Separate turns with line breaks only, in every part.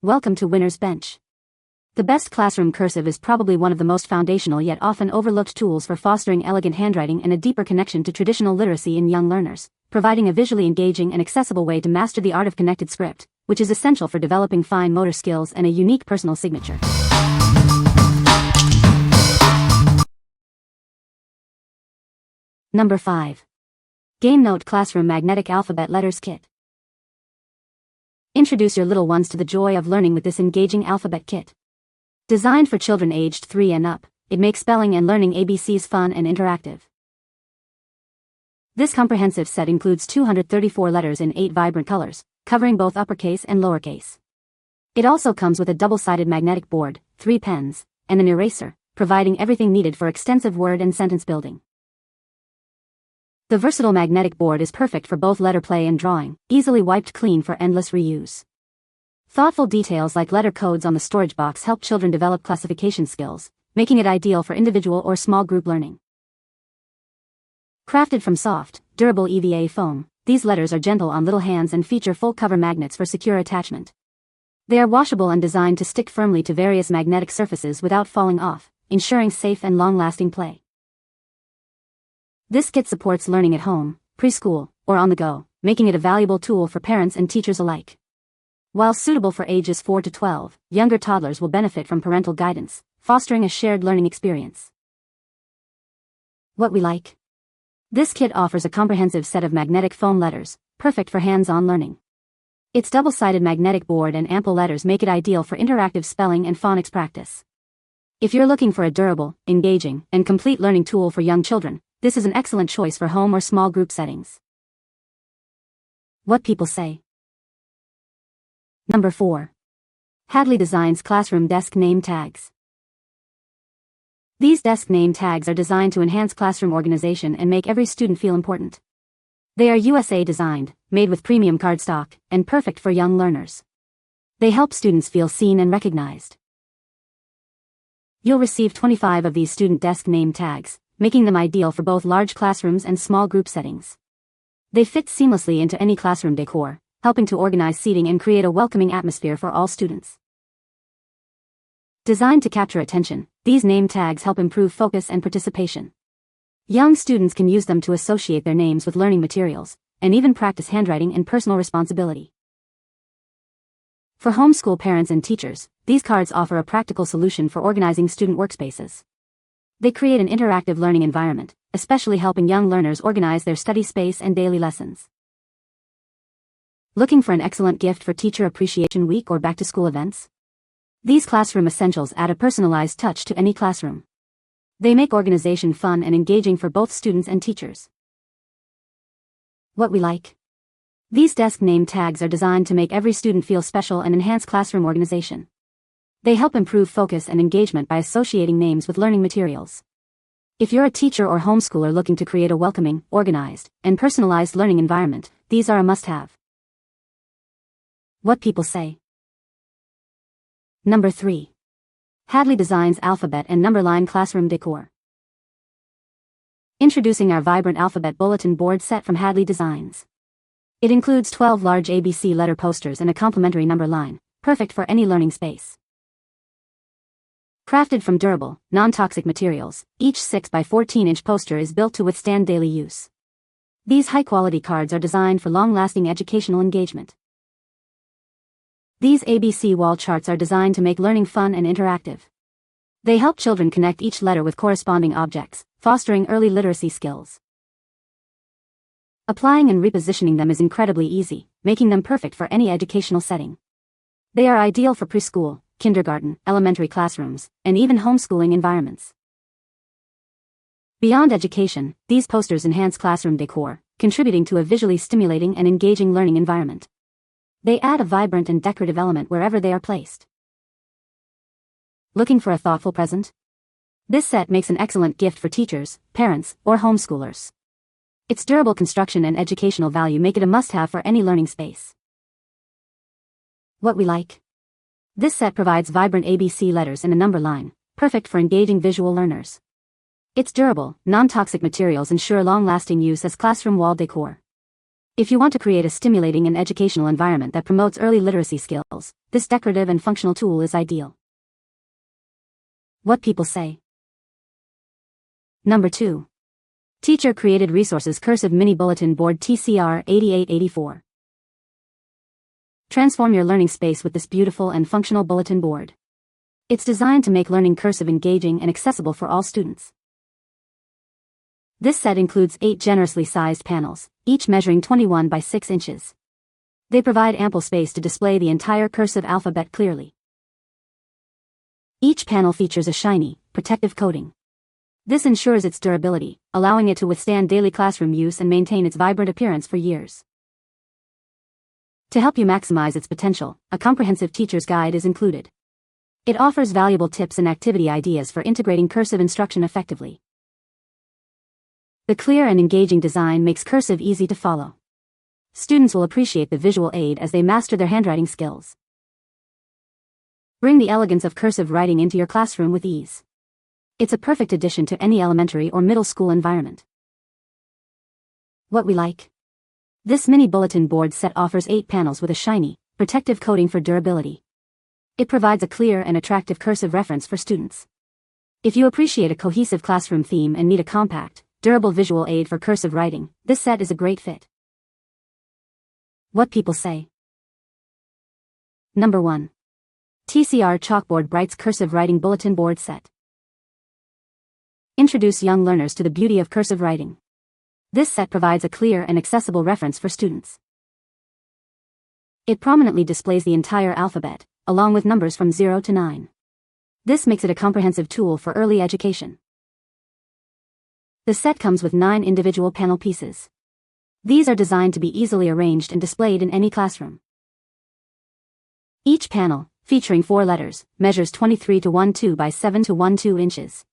Welcome to Winner's Bench. The best classroom cursive is probably one of the most foundational yet often overlooked tools for fostering elegant handwriting and a deeper connection to traditional literacy in young learners, providing a visually engaging and accessible way to master the art of connected script, which is essential for developing fine motor skills and a unique personal signature. Number 5. Gamenote Classroom Magnetic Alphabet Letters Kit. Introduce your little ones to the joy of learning with this engaging alphabet kit. Designed for children aged 3 and up, it makes spelling and learning ABCs fun and interactive. This comprehensive set includes 234 letters in 8 vibrant colors, covering both uppercase and lowercase. It also comes with a double-sided magnetic board, 3 pens, and an eraser, providing everything needed for extensive word and sentence building. The versatile magnetic board is perfect for both letter play and drawing, easily wiped clean for endless reuse. Thoughtful details like letter codes on the storage box help children develop classification skills, making it ideal for individual or small group learning. Crafted from soft, durable EVA foam, these letters are gentle on little hands and feature full cover magnets for secure attachment. They are washable and designed to stick firmly to various magnetic surfaces without falling off, ensuring safe and long-lasting play. This kit supports learning at home, preschool, or on the go, making it a valuable tool for parents and teachers alike. While suitable for ages 4 to 12, younger toddlers will benefit from parental guidance, fostering a shared learning experience. What we like. This kit offers a comprehensive set of magnetic foam letters, perfect for hands-on learning. Its double-sided magnetic board and ample letters make it ideal for interactive spelling and phonics practice. If you're looking for a durable, engaging, and complete learning tool for young children, this is an excellent choice for home or small group settings. What people say. Number 4. Hadley designs classroom desk name tags. These desk name tags are designed to enhance classroom organization and make every student feel important. They are USA designed, made with premium cardstock, and perfect for young learners. They help students feel seen and recognized. You'll receive 25 of these student desk name tags, making them ideal for both large classrooms and small group settings. They fit seamlessly into any classroom decor, helping to organize seating and create a welcoming atmosphere for all students. Designed to capture attention, these name tags help improve focus and participation. Young students can use them to associate their names with learning materials, and even practice handwriting and personal responsibility. For homeschool parents and teachers, these cards offer a practical solution for organizing student workspaces. They create an interactive learning environment, especially helping young learners organize their study space and daily lessons. Looking for an excellent gift for Teacher Appreciation Week or back-to-school events? These classroom essentials add a personalized touch to any classroom. They make organization fun and engaging for both students and teachers. What we like. These desk name tags are designed to make every student feel special and enhance classroom organization. They help improve focus and engagement by associating names with learning materials. If you're a teacher or homeschooler looking to create a welcoming, organized, and personalized learning environment, these are a must-have. What people say. Number 3. Hadley designs alphabet and numberline classroom decor. Introducing our vibrant alphabet bulletin board set from Hadley Designs. It includes 12 large ABC letter posters and a complementary number line, perfect for any learning space. Crafted from durable, non-toxic materials, each 6 by 14-inch poster is built to withstand daily use. These high-quality cards are designed for long-lasting educational engagement. These ABC wall charts are designed to make learning fun and interactive. They help children connect each letter with corresponding objects, fostering early literacy skills. Applying and repositioning them is incredibly easy, making them perfect for any educational setting. They are ideal for preschool, kindergarten, elementary classrooms, and even homeschooling environments. Beyond education, these posters enhance classroom decor, contributing to a visually stimulating and engaging learning environment. They add a vibrant and decorative element wherever they are placed. Looking for a thoughtful present? This set makes an excellent gift for teachers, parents, or homeschoolers. Its durable construction and educational value make it a must-have for any learning space. What we like. This set provides vibrant ABC letters in a number line, perfect for engaging visual learners. Its durable, non-toxic materials ensure long-lasting use as classroom wall decor. If you want to create a stimulating and educational environment that promotes early literacy skills, this decorative and functional tool is ideal. What people say. Number 2. Teacher-created resources cursive mini bulletin board TCR 8884. Transform your learning space with this beautiful and functional bulletin board. It's designed to make learning cursive engaging and accessible for all students. This set includes 8 generously sized panels, each measuring 21 by 6 inches. They provide ample space to display the entire cursive alphabet clearly. Each panel features a shiny, protective coating. This ensures its durability, allowing it to withstand daily classroom use and maintain its vibrant appearance for years. To help you maximize its potential, a comprehensive teacher's guide is included. It offers valuable tips and activity ideas for integrating cursive instruction effectively. The clear and engaging design makes cursive easy to follow. Students will appreciate the visual aid as they master their handwriting skills. Bring the elegance of cursive writing into your classroom with ease. It's a perfect addition to any elementary or middle school environment. What we like. This mini bulletin board set offers 8 panels with a shiny, protective coating for durability. It provides a clear and attractive cursive reference for students. If you appreciate a cohesive classroom theme and need a compact, durable visual aid for cursive writing, this set is a great fit. What people say. Number 1. TCR Chalkboard Brights Cursive Writing Bulletin Board Set. Introduce young learners to the beauty of cursive writing. This set provides a clear and accessible reference for students. It prominently displays the entire alphabet, along with numbers from 0 to 9. This makes it a comprehensive tool for early education. The set comes with 9 individual panel pieces. These are designed to be easily arranged and displayed in any classroom. Each panel, featuring 4 letters, measures 23 to 12 by 7 to 12 inches.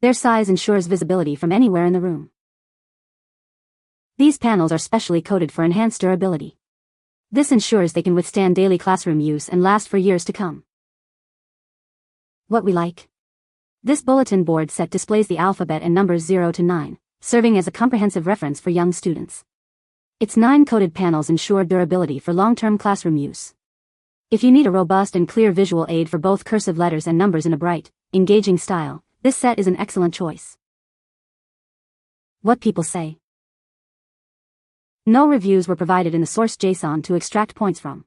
Their size ensures visibility from anywhere in the room. These panels are specially coated for enhanced durability. This ensures they can withstand daily classroom use and last for years to come. What we like. This bulletin board set displays the alphabet and numbers 0 to 9, serving as a comprehensive reference for young students. Its 9 coated panels ensure durability for long-term classroom use. If you need a robust and clear visual aid for both cursive letters and numbers in a bright, engaging style, this set is an excellent choice. What people say. No reviews were provided in the source JSON to extract points from.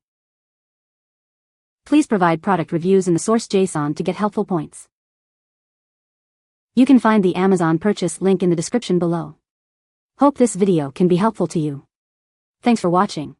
Please provide product reviews in the source JSON to get helpful points. You can find the Amazon purchase link in the description below. Hope this video can be helpful to you. Thanks for watching.